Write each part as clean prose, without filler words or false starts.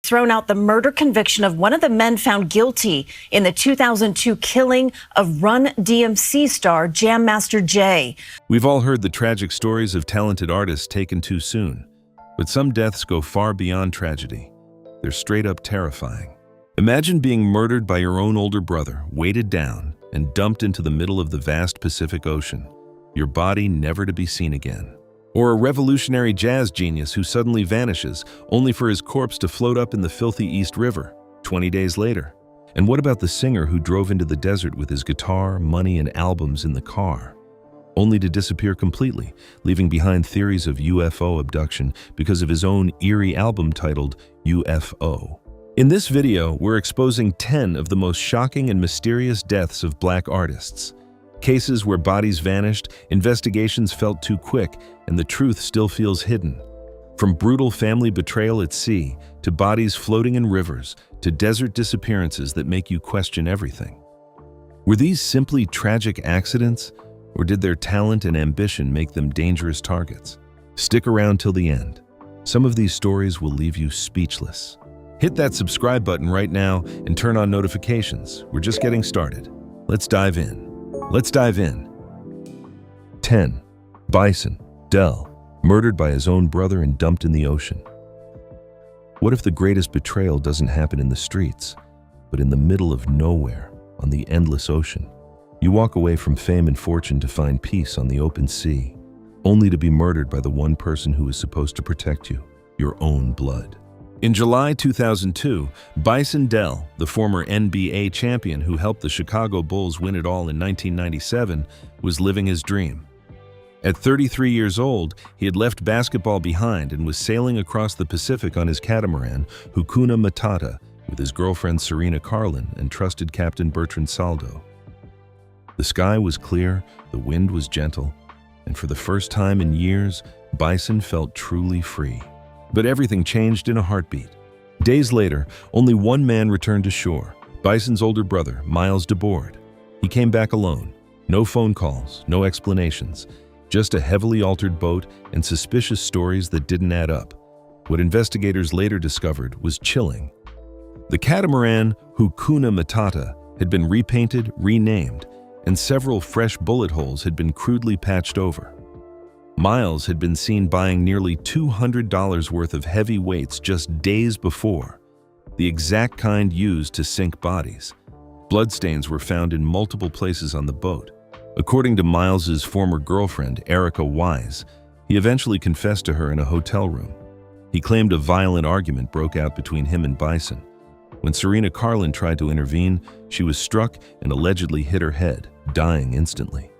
thrown out the murder conviction of one of the men found guilty in the 2002 killing of Run DMC star Jam Master Jay. We've all heard the tragic stories of talented artists taken too soon, but some deaths go far beyond tragedy. They're straight up terrifying. Imagine being murdered by your own older brother, weighted down, and dumped into the middle of the vast Pacific Ocean, your body never to be seen again. Or a revolutionary jazz genius who suddenly vanishes, only for his corpse to float up in the filthy East River 20 days later. And what about the singer who drove into the desert with his guitar, money, and albums in the car, only to disappear completely, leaving behind theories of UFO abduction because of his own eerie album titled U.F.O. In this video, we're exposing 10 of the most shocking and mysterious deaths of Black artists. Cases where bodies vanished, investigations felt too quick, and the truth still feels hidden. From brutal family betrayal at sea, to bodies floating in rivers, to desert disappearances that make you question everything. Were these simply tragic accidents, or did their talent and ambition make them dangerous targets? Stick around till the end. Some of these stories will leave you speechless. Hit that subscribe button right now and turn on notifications. We're just getting started. Let's dive in. 10. Bison, Dele, murdered by his own brother and dumped in the ocean. What if the greatest betrayal doesn't happen in the streets, but in the middle of nowhere, on the endless ocean? You walk away from fame and fortune to find peace on the open sea, only to be murdered by the one person who is supposed to protect you, your own blood. In July 2002, Bison Dele, the former NBA champion who helped the Chicago Bulls win it all in 1997, was living his dream. At 33 years old, he had left basketball behind and was sailing across the Pacific on his catamaran, Hakuna Matata, with his girlfriend Serena Carlin and trusted captain Bertrand Saldo. The sky was clear, the wind was gentle, and for the first time in years, Bison felt truly free. But everything changed in a heartbeat. Days later, only one man returned to shore, Bison's older brother, Miles DeBoard. He came back alone. No phone calls, no explanations, just a heavily altered boat and suspicious stories that didn't add up. What investigators later discovered was chilling. The catamaran Hakuna Matata had been repainted, renamed, and several fresh bullet holes had been crudely patched over. Miles had been seen buying nearly $200 worth of heavy weights just days before, the exact kind used to sink bodies. Bloodstains were found in multiple places on the boat. According to Miles's former girlfriend, Erica Wise, he eventually confessed to her in a hotel room. He claimed a violent argument broke out between him and Bison. When Serena Carlin tried to intervene, she was struck and allegedly hit her head, dying instantly.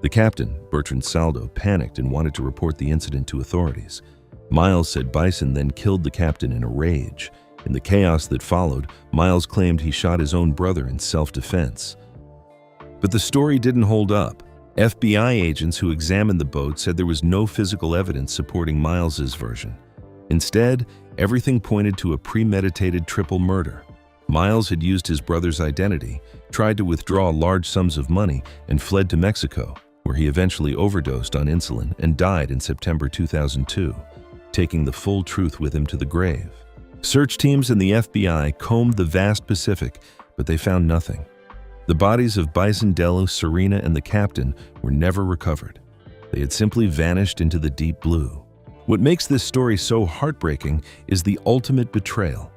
The captain, Bertrand Saldo, panicked and wanted to report the incident to authorities. Miles said Bison then killed the captain in a rage. In the chaos that followed, Miles claimed he shot his own brother in self-defense. But the story didn't hold up. FBI agents who examined the boat said there was no physical evidence supporting Miles's version. Instead, everything pointed to a premeditated triple murder. Miles had used his brother's identity, tried to withdraw large sums of money, and fled to Mexico, where he eventually overdosed on insulin and died in September 2002, taking the full truth with him to the grave. Search teams and the FBI combed the vast Pacific, but they found nothing. The bodies of Bison, Dele, Serena, and the captain were never recovered. They had simply vanished into the deep blue. What makes this story so heartbreaking is the ultimate betrayal.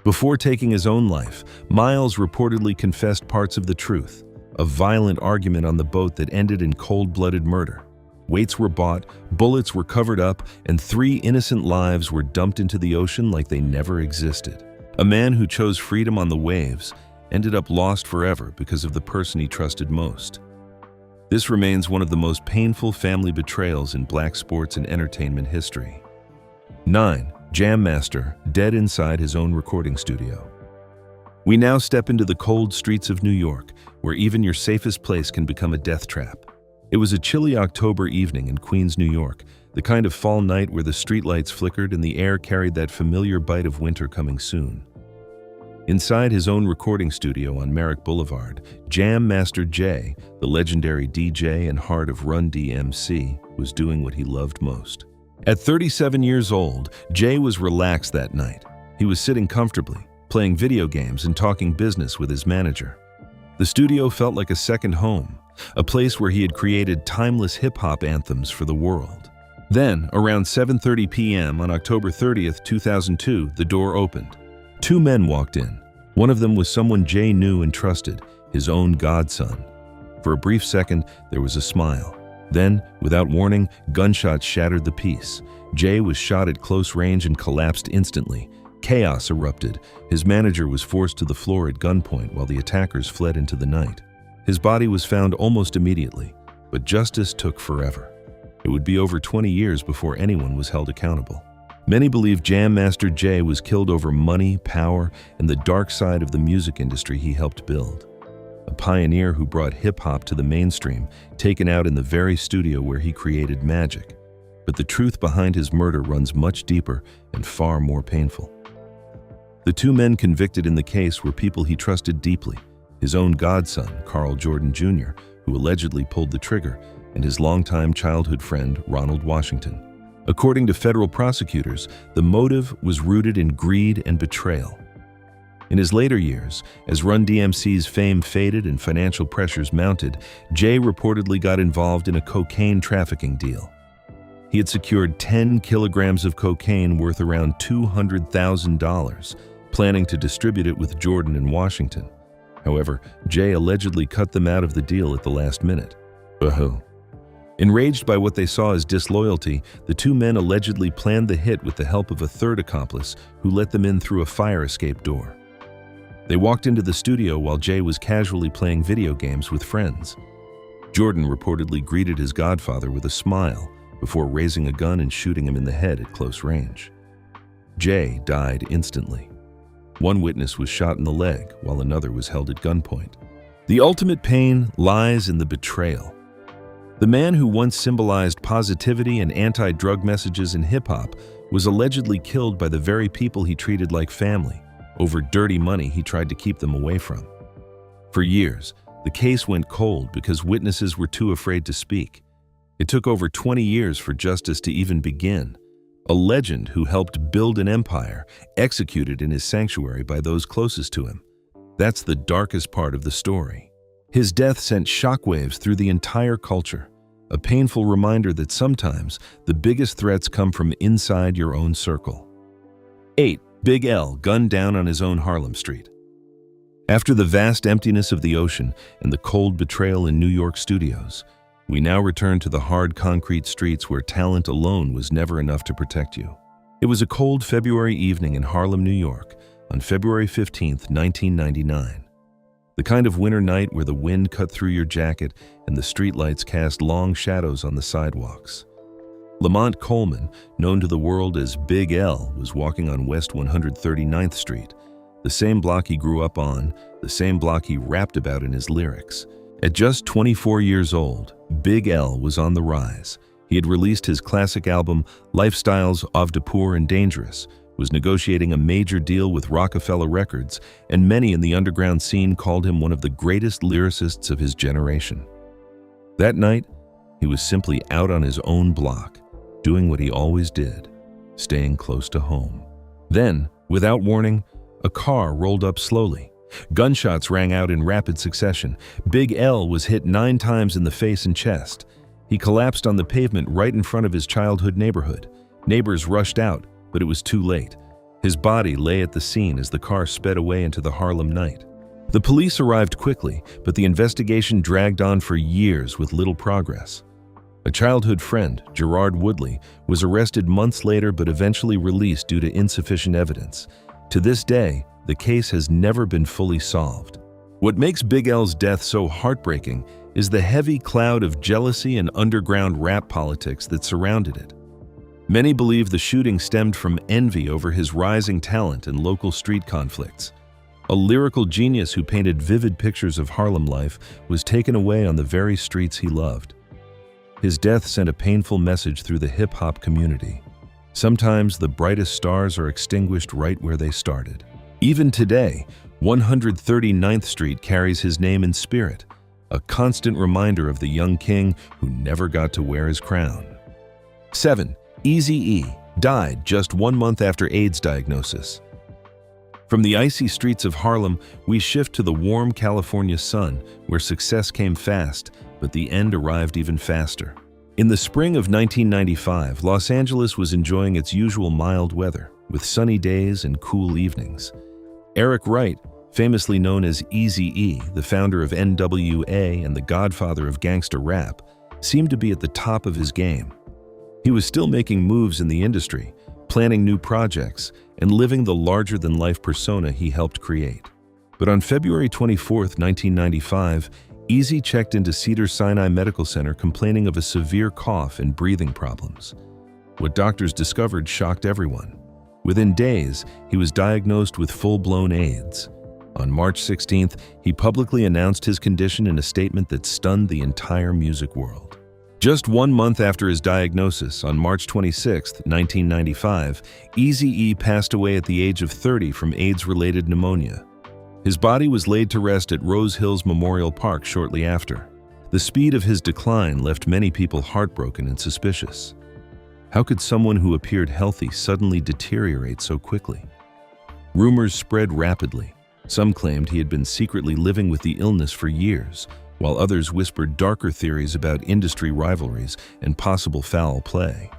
Before taking his own life, Miles reportedly confessed parts of the truth. A violent argument on the boat that ended in cold-blooded murder. Weights were bought, bullets were covered up, and 3 innocent lives were dumped into the ocean like they never existed. A man who chose freedom on the waves ended up lost forever because of the person he trusted most. This remains one of the most painful family betrayals in Black sports and entertainment history. 9. Jam Master, dead inside his own recording studio. We now step into the cold streets of New York, where even your safest place can become a death trap. It was a chilly October evening in Queens, New York, the kind of fall night where the streetlights flickered and the air carried that familiar bite of winter coming soon. Inside his own recording studio on Merrick Boulevard, Jam Master Jay, the legendary DJ and heart of Run DMC, was doing what he loved most. At 37 years old, Jay was relaxed that night. He was sitting comfortably, playing video games and talking business with his manager. The studio felt like a second home, a place where he had created timeless hip-hop anthems for the world. Then, around 7:30 p.m. on October 30th, 2002, the door opened. Two men walked in. One of them was someone Jay knew and trusted, his own godson. For a brief second, there was a smile. Then, without warning, gunshots shattered the peace. Jay was shot at close range and collapsed instantly. Chaos erupted. His manager was forced to the floor at gunpoint while the attackers fled into the night. His body was found almost immediately, but justice took forever. It would be over 20 years before anyone was held accountable. Many believe Jam Master Jay was killed over money, power, and the dark side of the music industry he helped build. A pioneer who brought hip-hop to the mainstream, taken out in the very studio where he created magic. But the truth behind his murder runs much deeper and far more painful. The two men convicted in the case were people he trusted deeply: his own godson, Carl Jordan Jr., who allegedly pulled the trigger, and his longtime childhood friend, Ronald Washington. According to federal prosecutors, the motive was rooted in greed and betrayal. In his later years, as Run DMC's fame faded and financial pressures mounted, Jay reportedly got involved in a cocaine trafficking deal. He had secured 10 kilograms of cocaine worth around $200,000, planning to distribute it with Jordan in Washington. However, Jay allegedly cut them out of the deal at the last minute. Enraged by what they saw as disloyalty, the two men allegedly planned the hit with the help of a third accomplice who let them in through a fire escape door. They walked into the studio while Jay was casually playing video games with friends. Jordan reportedly greeted his godfather with a smile before raising a gun and shooting him in the head at close range. Jay died instantly. One witness was shot in the leg while another was held at gunpoint. The ultimate pain lies in the betrayal. The man who once symbolized positivity and anti-drug messages in hip-hop was allegedly killed by the very people he treated like family, over dirty money he tried to keep them away from. For years, the case went cold because witnesses were too afraid to speak. It took over 20 years for justice to even begin. A legend who helped build an empire, executed in his sanctuary by those closest to him. That's the darkest part of the story. His death sent shockwaves through the entire culture, a painful reminder that sometimes the biggest threats come from inside your own circle. 8. Big L gunned down on his own Harlem street. After the vast emptiness of the ocean and the cold betrayal in New York studios, we now return to the hard concrete streets where talent alone was never enough to protect you. It was a cold February evening in Harlem, New York, on February 15, 1999. The kind of winter night where the wind cut through your jacket and the streetlights cast long shadows on the sidewalks. Lamont Coleman, known to the world as Big L, was walking on West 139th Street, the same block he grew up on, the same block he rapped about in his lyrics. At just 24 years old, Big L was on the rise. He had released his classic album, Lifestyles of the Poor and Dangerous, was negotiating a major deal with Rockefeller Records, and many in the underground scene called him one of the greatest lyricists of his generation. That night, he was simply out on his own block, doing what he always did, staying close to home. Then, without warning, a car rolled up slowly. Gunshots rang out in rapid succession. Big L was hit 9 times in the face and chest. He collapsed on the pavement right in front of his childhood neighborhood. Neighbors rushed out, but it was too late. His body lay at the scene as the car sped away into the Harlem night. The police arrived quickly, but the investigation dragged on for years with little progress. A childhood friend, Gerard Woodley, was arrested months later but eventually released due to insufficient evidence. To this day, the case has never been fully solved. What makes Big L's death so heartbreaking is the heavy cloud of jealousy and underground rap politics that surrounded it. Many believe the shooting stemmed from envy over his rising talent and local street conflicts. A lyrical genius who painted vivid pictures of Harlem life was taken away on the very streets he loved. His death sent a painful message through the hip-hop community. Sometimes the brightest stars are extinguished right where they started. Even today, 139th Street carries his name in spirit, a constant reminder of the young king who never got to wear his crown. 7. Eazy-E died just 1 month after AIDS diagnosis. From the icy streets of Harlem, we shift to the warm California sun, where success came fast, but the end arrived even faster. In the spring of 1995, Los Angeles was enjoying its usual mild weather, with sunny days and cool evenings. Eric Wright, famously known as Eazy-E, the founder of NWA and the godfather of gangster rap, seemed to be at the top of his game. He was still making moves in the industry, planning new projects, and living the larger-than-life persona he helped create. But on February 24, 1995, Eazy checked into Cedars-Sinai Medical Center complaining of a severe cough and breathing problems. What doctors discovered shocked everyone. Within days, he was diagnosed with full-blown AIDS. On March 16th, he publicly announced his condition in a statement that stunned the entire music world. Just 1 month after his diagnosis, on March 26, 1995, Eazy-E passed away at the age of 30 from AIDS-related pneumonia. His body was laid to rest at Rose Hills Memorial Park shortly after. The speed of his decline left many people heartbroken and suspicious. How could someone who appeared healthy suddenly deteriorate so quickly? Rumors spread rapidly. Some claimed he had been secretly living with the illness for years, while others whispered darker theories about industry rivalries and possible foul play.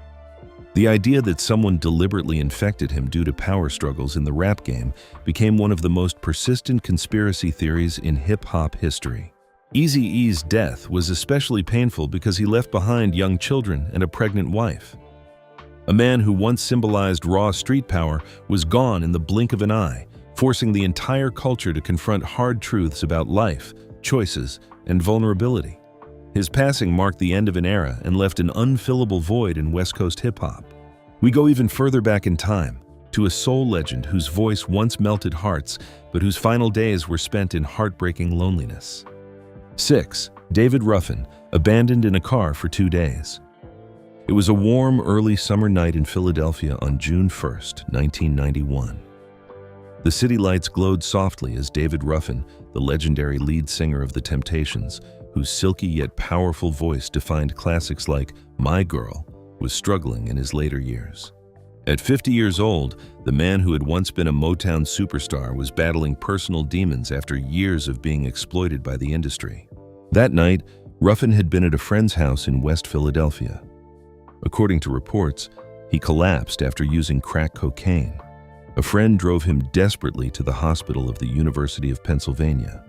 The idea that someone deliberately infected him due to power struggles in the rap game became one of the most persistent conspiracy theories in hip-hop history. Eazy-E's death was especially painful because he left behind young children and a pregnant wife. A man who once symbolized raw street power was gone in the blink of an eye, forcing the entire culture to confront hard truths about life, choices, and vulnerability. His passing marked the end of an era and left an unfillable void in West Coast hip-hop. We go even further back in time, to a soul legend whose voice once melted hearts, but whose final days were spent in heartbreaking loneliness. 6. David Ruffin, abandoned in a car for 2 days. It was a warm, early summer night in Philadelphia on June 1, 1991. The city lights glowed softly as David Ruffin, the legendary lead singer of The Temptations, whose silky yet powerful voice defined classics like My Girl, was struggling in his later years. At 50 years old, the man who had once been a Motown superstar was battling personal demons after years of being exploited by the industry. That night, Ruffin had been at a friend's house in West Philadelphia. According to reports, he collapsed after using crack cocaine. A friend drove him desperately to the hospital of the University of Pennsylvania.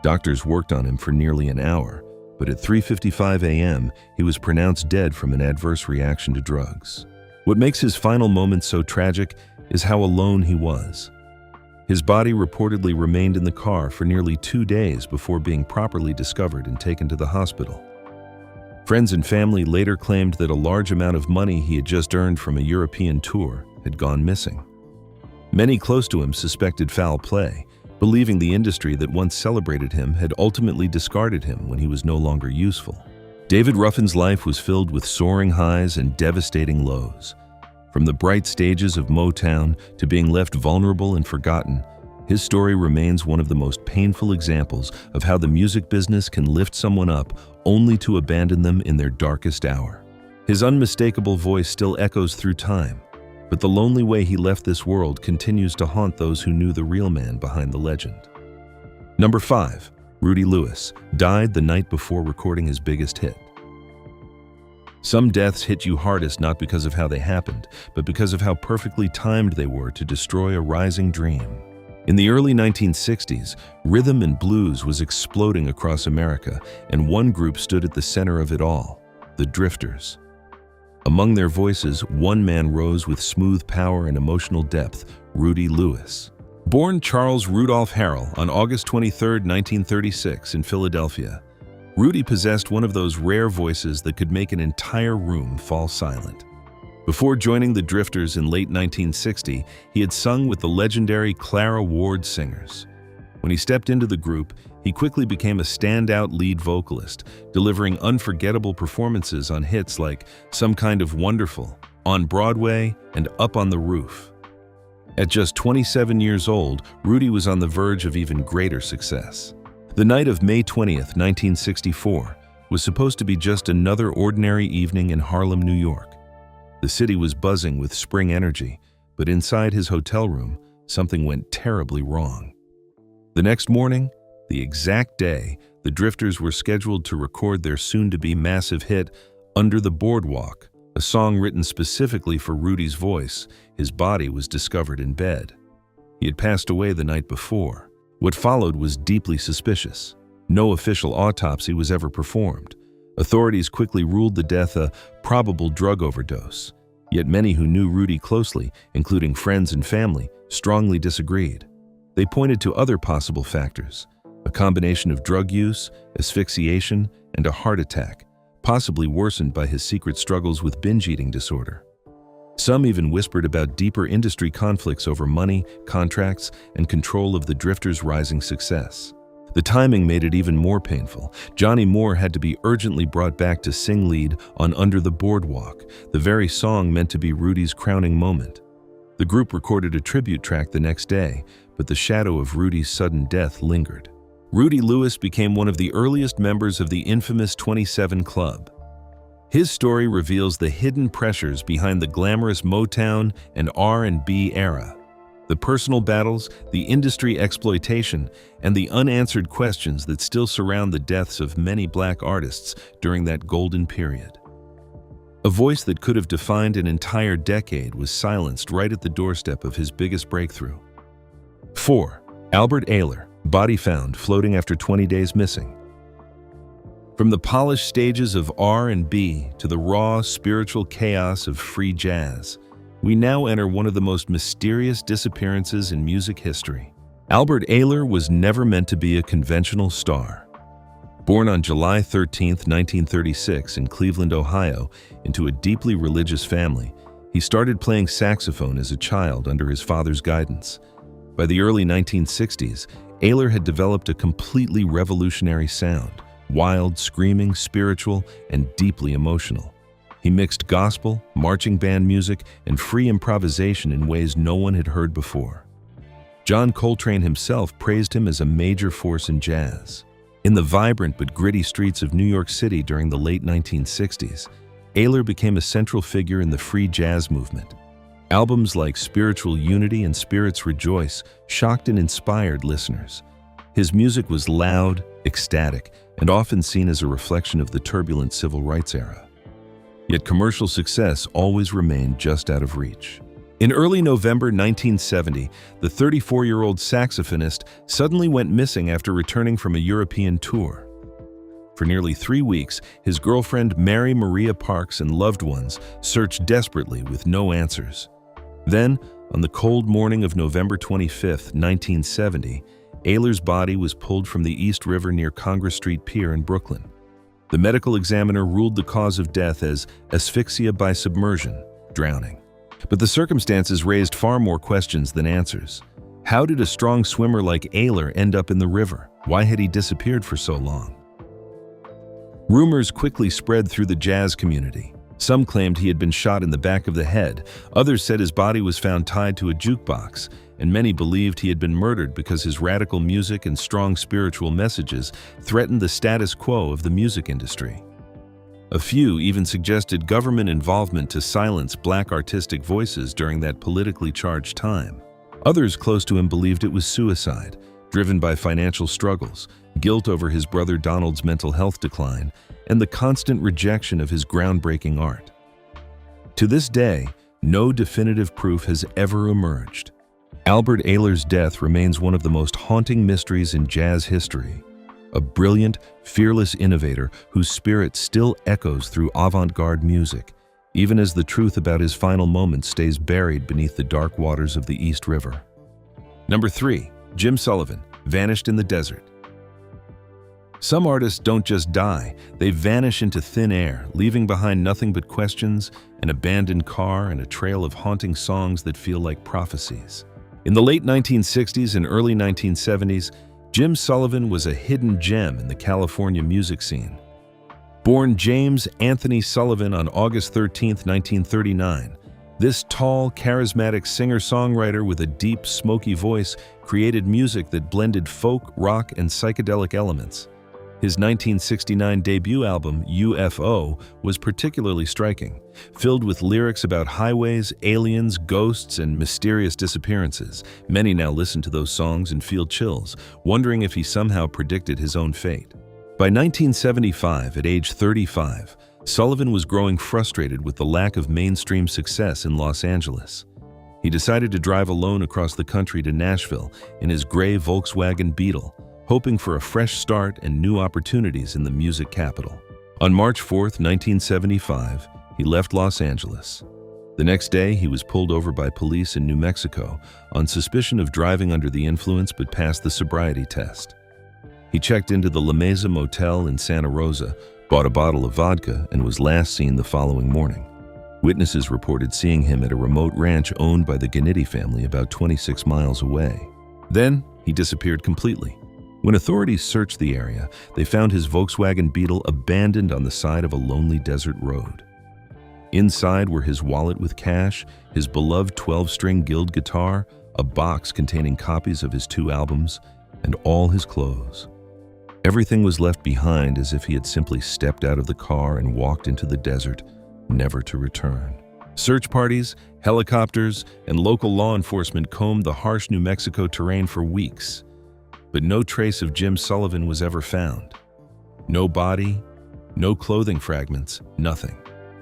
Doctors worked on him for nearly an hour, but at 3:55 a.m., he was pronounced dead from an adverse reaction to drugs. What makes his final moments so tragic is how alone he was. His body reportedly remained in the car for nearly 2 days before being properly discovered and taken to the hospital. Friends and family later claimed that a large amount of money he had just earned from a European tour had gone missing. Many close to him suspected foul play, believing the industry that once celebrated him had ultimately discarded him when he was no longer useful. David Ruffin's life was filled with soaring highs and devastating lows. From the bright stages of Motown to being left vulnerable and forgotten, his story remains one of the most painful examples of how the music business can lift someone up only to abandon them in their darkest hour. His unmistakable voice still echoes through time, but the lonely way he left this world continues to haunt those who knew the real man behind the legend. Number 5. Rudy Lewis died the night before recording his biggest hit. Some deaths hit you hardest not because of how they happened, but because of how perfectly timed they were to destroy a rising dream. In the early 1960s, rhythm and blues was exploding across America, and one group stood at the center of it all: the Drifters. Among their voices, one man rose with smooth power and emotional depth: Rudy Lewis. Born Charles Rudolph Harrell on August 23, 1936 in Philadelphia, Rudy possessed one of those rare voices that could make an entire room fall silent. Before joining the Drifters in late 1960, he had sung with the legendary Clara Ward Singers. When he stepped into the group, he quickly became a standout lead vocalist, delivering unforgettable performances on hits like Some Kind of Wonderful, On Broadway, and Up on the Roof. At just 27 years old, Rudy was on the verge of even greater success. The night of May 20, 1964, was supposed to be just another ordinary evening in Harlem, New York. The city was buzzing with spring energy, but inside his hotel room, something went terribly wrong. The next morning, the exact day, the Drifters were scheduled to record their soon-to-be massive hit, Under the Boardwalk, a song written specifically for Rudy's voice. His body was discovered in bed. He had passed away the night before. What followed was deeply suspicious. No official autopsy was ever performed. Authorities quickly ruled the death a probable drug overdose. Yet many who knew Rudy closely, including friends and family, strongly disagreed. They pointed to other possible factors, a combination of drug use, asphyxiation, and a heart attack, possibly worsened by his secret struggles with binge eating disorder. Some even whispered about deeper industry conflicts over money, contracts, and control of the Drifters' rising success. The timing made it even more painful. Johnny Moore had to be urgently brought back to sing lead on Under the Boardwalk, the very song meant to be Rudy's crowning moment. The group recorded a tribute track the next day, but the shadow of Rudy's sudden death lingered. Rudy Lewis became one of the earliest members of the infamous 27 Club. His story reveals the hidden pressures behind the glamorous Motown and R&B era, the personal battles, the industry exploitation, and the unanswered questions that still surround the deaths of many black artists during that golden period. A voice that could have defined an entire decade was silenced right at the doorstep of his biggest breakthrough. 4. Albert Ayler, body found floating after 20 days missing. From the polished stages of R&B to the raw, spiritual chaos of free jazz, we now enter one of the most mysterious disappearances in music history. Albert Ayler was never meant to be a conventional star. Born on July 13, 1936 in Cleveland, Ohio, into a deeply religious family, he started playing saxophone as a child under his father's guidance. By the early 1960s, Ayler had developed a completely revolutionary sound, wild, screaming, spiritual, and deeply emotional. He mixed gospel, marching band music, and free improvisation in ways no one had heard before. John Coltrane himself praised him as a major force in jazz. In the vibrant but gritty streets of New York City during the late 1960s, Ayler became a central figure in the free jazz movement. Albums like Spiritual Unity and Spirits Rejoice shocked and inspired listeners. His music was loud, ecstatic, and often seen as a reflection of the turbulent civil rights era. Yet commercial success always remained just out of reach. In early November 1970, the 34-year-old saxophonist suddenly went missing after returning from a European tour. For nearly 3 weeks, his girlfriend Mary Maria Parks and loved ones searched desperately with no answers. Then, on the cold morning of November 25, 1970, Ayler's body was pulled from the East River near Congress Street Pier in Brooklyn. The medical examiner ruled the cause of death as asphyxia by submersion, drowning. But the circumstances raised far more questions than answers. How did a strong swimmer like Ayler end up in the river? Why had he disappeared for so long? Rumors quickly spread through the jazz community. Some claimed he had been shot in the back of the head. Others said his body was found tied to a jukebox, and many believed he had been murdered because his radical music and strong spiritual messages threatened the status quo of the music industry. A few even suggested government involvement to silence black artistic voices during that politically charged time. Others close to him believed it was suicide, driven by financial struggles, guilt over his brother Donald's mental health decline, and the constant rejection of his groundbreaking art. To this day, no definitive proof has ever emerged. Albert Ayler's death remains one of the most haunting mysteries in jazz history. A brilliant, fearless innovator whose spirit still echoes through avant-garde music, even as the truth about his final moments stays buried beneath the dark waters of the East River. Number 3. Jim Sullivan, vanished in the desert. Some artists don't just die, they vanish into thin air, leaving behind nothing but questions, an abandoned car, and a trail of haunting songs that feel like prophecies. In the late 1960s and early 1970s, Jim Sullivan was a hidden gem in the California music scene. Born James Anthony Sullivan on August 13, 1939, this tall, charismatic singer-songwriter with a deep, smoky voice created music that blended folk, rock, and psychedelic elements. His 1969 debut album, U.F.O, was particularly striking, filled with lyrics about highways, aliens, ghosts, and mysterious disappearances. Many now listen to those songs and feel chills, wondering if he somehow predicted his own fate. By 1975, at age 35, Sullivan was growing frustrated with the lack of mainstream success in Los Angeles. He decided to drive alone across the country to Nashville in his gray Volkswagen Beetle, hoping for a fresh start and new opportunities in the music capital. On March 4, 1975, he left Los Angeles. The next day, he was pulled over by police in New Mexico on suspicion of driving under the influence but passed the sobriety test. He checked into the La Mesa Motel in Santa Rosa, bought a bottle of vodka, and was last seen the following morning. Witnesses reported seeing him at a remote ranch owned by the Gannity family about 26 miles away. Then, he disappeared completely. When authorities searched the area, they found his Volkswagen Beetle abandoned on the side of a lonely desert road. Inside were his wallet with cash, his beloved 12-string Guild guitar, a box containing copies of his 2 albums, and all his clothes. Everything was left behind as if he had simply stepped out of the car and walked into the desert, never to return. Search parties, helicopters, and local law enforcement combed the harsh New Mexico terrain for weeks, but no trace of Jim Sullivan was ever found. No body, no clothing fragments, nothing.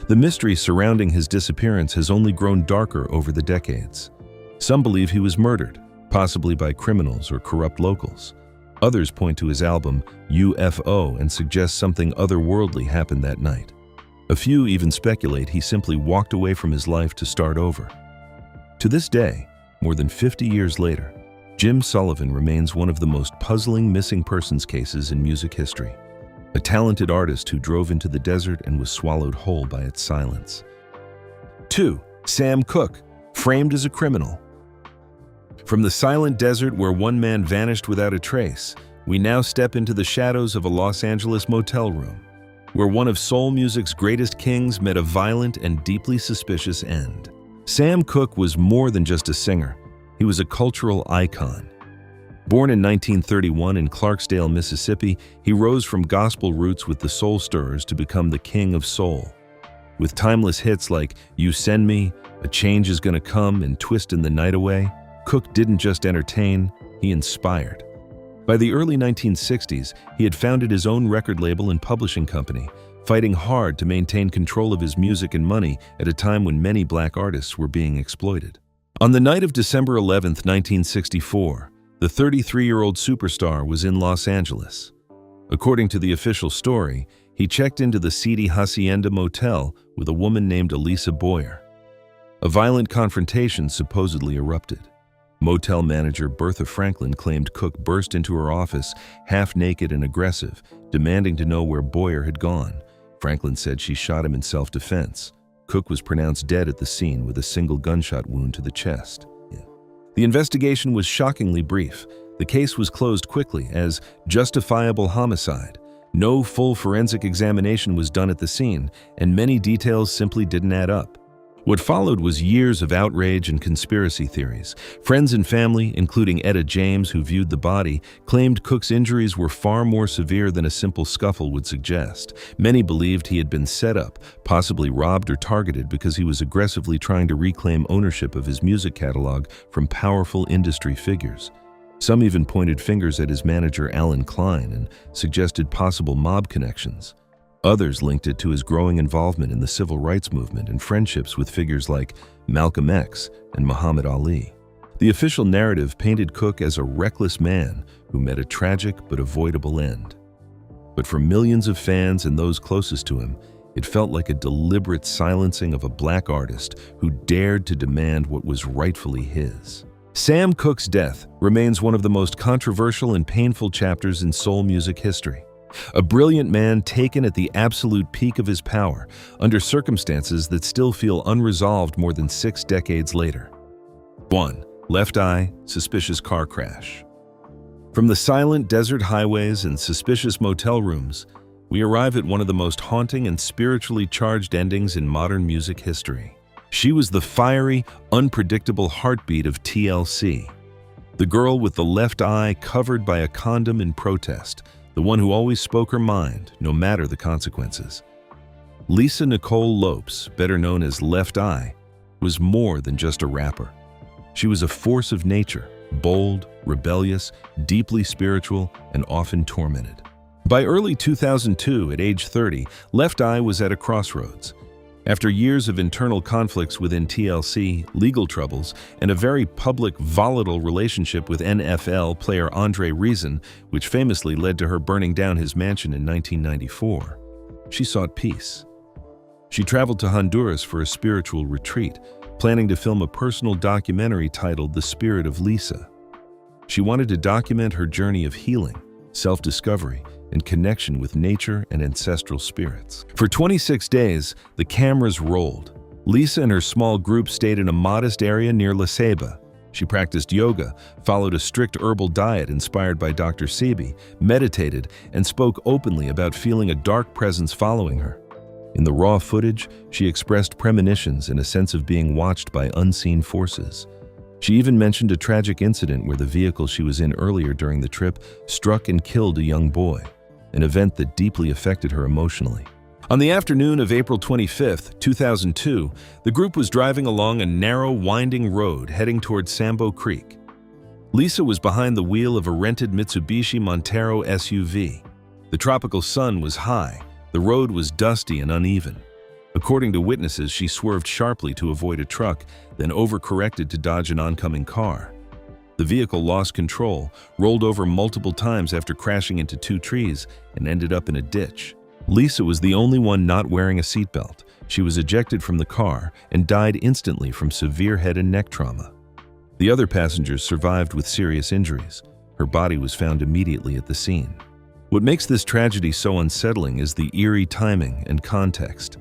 The mystery surrounding his disappearance has only grown darker over the decades. Some believe he was murdered, possibly by criminals or corrupt locals. Others point to his album, U.F.O, and suggest something otherworldly happened that night. A few even speculate he simply walked away from his life to start over. To this day, more than 50 years later, Jim Sullivan remains one of the most puzzling missing persons cases in music history. A talented artist who drove into the desert and was swallowed whole by its silence. 2. Sam Cooke, framed as a criminal. From the silent desert where one man vanished without a trace, we now step into the shadows of a Los Angeles motel room, where one of soul music's greatest kings met a violent and deeply suspicious end. Sam Cooke was more than just a singer. He was a cultural icon. Born in 1931 in Clarksdale, Mississippi, he rose from gospel roots with the Soul Stirrers to become the king of soul. With timeless hits like You Send Me, A Change Is Gonna Come, and Twistin' the Night Away, Cooke didn't just entertain, he inspired. By the early 1960s, he had founded his own record label and publishing company, fighting hard to maintain control of his music and money at a time when many black artists were being exploited. On the night of December 11, 1964, the 33-year-old superstar was in Los Angeles. According to the official story, he checked into the seedy Hacienda Motel with a woman named Elisa Boyer. A violent confrontation supposedly erupted. Motel manager Bertha Franklin claimed Cooke burst into her office, half-naked and aggressive, demanding to know where Boyer had gone. Franklin said she shot him in self-defense. Cooke was pronounced dead at the scene with a single gunshot wound to the chest. The investigation was shockingly brief. The case was closed quickly as justifiable homicide. No full forensic examination was done at the scene, and many details simply didn't add up. What followed was years of outrage and conspiracy theories. Friends and family, including Etta James, who viewed the body, claimed Cooke's injuries were far more severe than a simple scuffle would suggest. Many believed he had been set up, possibly robbed or targeted because he was aggressively trying to reclaim ownership of his music catalog from powerful industry figures. Some even pointed fingers at his manager Alan Klein and suggested possible mob connections. Others linked it to his growing involvement in the civil rights movement and friendships with figures like Malcolm X and Muhammad Ali. The official narrative painted Cooke as a reckless man who met a tragic but avoidable end. But for millions of fans and those closest to him, it felt like a deliberate silencing of a black artist who dared to demand what was rightfully his. Sam Cooke's death remains one of the most controversial and painful chapters in soul music history. A brilliant man taken at the absolute peak of his power, under circumstances that still feel unresolved more than 6 decades later. 1. Left eye, suspicious car crash. From the silent desert highways and suspicious motel rooms, we arrive at one of the most haunting and spiritually charged endings in modern music history. She was the fiery, unpredictable heartbeat of TLC. The girl with the left eye covered by a condom in protest, the one who always spoke her mind, no matter the consequences. Lisa Nicole Lopes, better known as Left Eye, was more than just a rapper. She was a force of nature, bold, rebellious, deeply spiritual, and often tormented. By early 2002, at age 30, Left Eye was at a crossroads. After years of internal conflicts within TLC, legal troubles, and a very public, volatile relationship with NFL player Andre Reason, which famously led to her burning down his mansion in 1994, she sought peace. She traveled to Honduras for a spiritual retreat, planning to film a personal documentary titled The Spirit of Lisa. She wanted to document her journey of healing, self-discovery, and connection with nature and ancestral spirits. For 26 days, the cameras rolled. Lisa and her small group stayed in a modest area near La Ceiba. She practiced yoga, followed a strict herbal diet inspired by Dr. Sebi, meditated, and spoke openly about feeling a dark presence following her. In the raw footage, she expressed premonitions and a sense of being watched by unseen forces. She even mentioned a tragic incident where the vehicle she was in earlier during the trip struck and killed a young boy, an event that deeply affected her emotionally. On the afternoon of April 25, 2002, the group was driving along a narrow, winding road heading toward Sambo Creek. Lisa was behind the wheel of a rented Mitsubishi Montero SUV. The tropical sun was high, the road was dusty and uneven. According to witnesses, she swerved sharply to avoid a truck, then overcorrected to dodge an oncoming car. The vehicle lost control, rolled over multiple times after crashing into two trees, and ended up in a ditch. Lisa was the only one not wearing a seatbelt. She was ejected from the car and died instantly from severe head and neck trauma. The other passengers survived with serious injuries. Her body was found immediately at the scene. What makes this tragedy so unsettling is the eerie timing and context.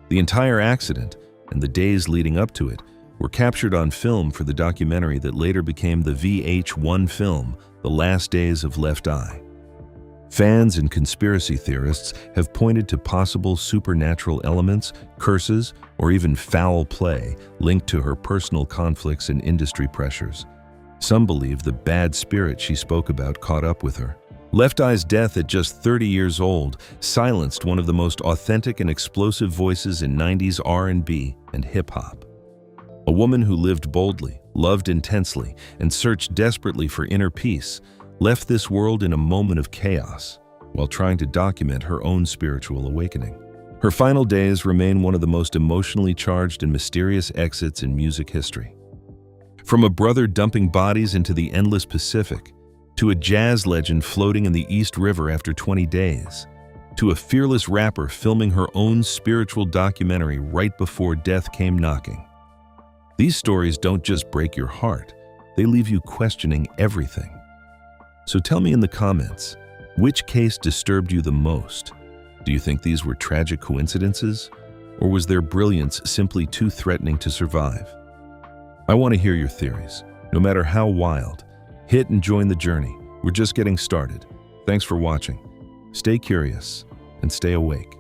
The entire accident, and the days leading up to it, were captured on film for the documentary that later became the VH1 film, The Last Days of Left Eye. Fans and conspiracy theorists have pointed to possible supernatural elements, curses, or even foul play linked to her personal conflicts and industry pressures. Some believe the bad spirit she spoke about caught up with her. Left Eye's death at just 30 years old silenced one of the most authentic and explosive voices in 90s R&B and hip-hop. A woman who lived boldly, loved intensely, and searched desperately for inner peace, left this world in a moment of chaos while trying to document her own spiritual awakening. Her final days remain one of the most emotionally charged and mysterious exits in music history. From a brother dumping bodies into the endless Pacific, to a jazz legend floating in the East River after 20 days, to a fearless rapper filming her own spiritual documentary right before death came knocking. These stories don't just break your heart, they leave you questioning everything. So tell me in the comments, which case disturbed you the most? Do you think these were tragic coincidences? Or was their brilliance simply too threatening to survive? I want to hear your theories. No matter how wild, hit and join the journey. We're just getting started. Thanks for watching. Stay curious and stay awake.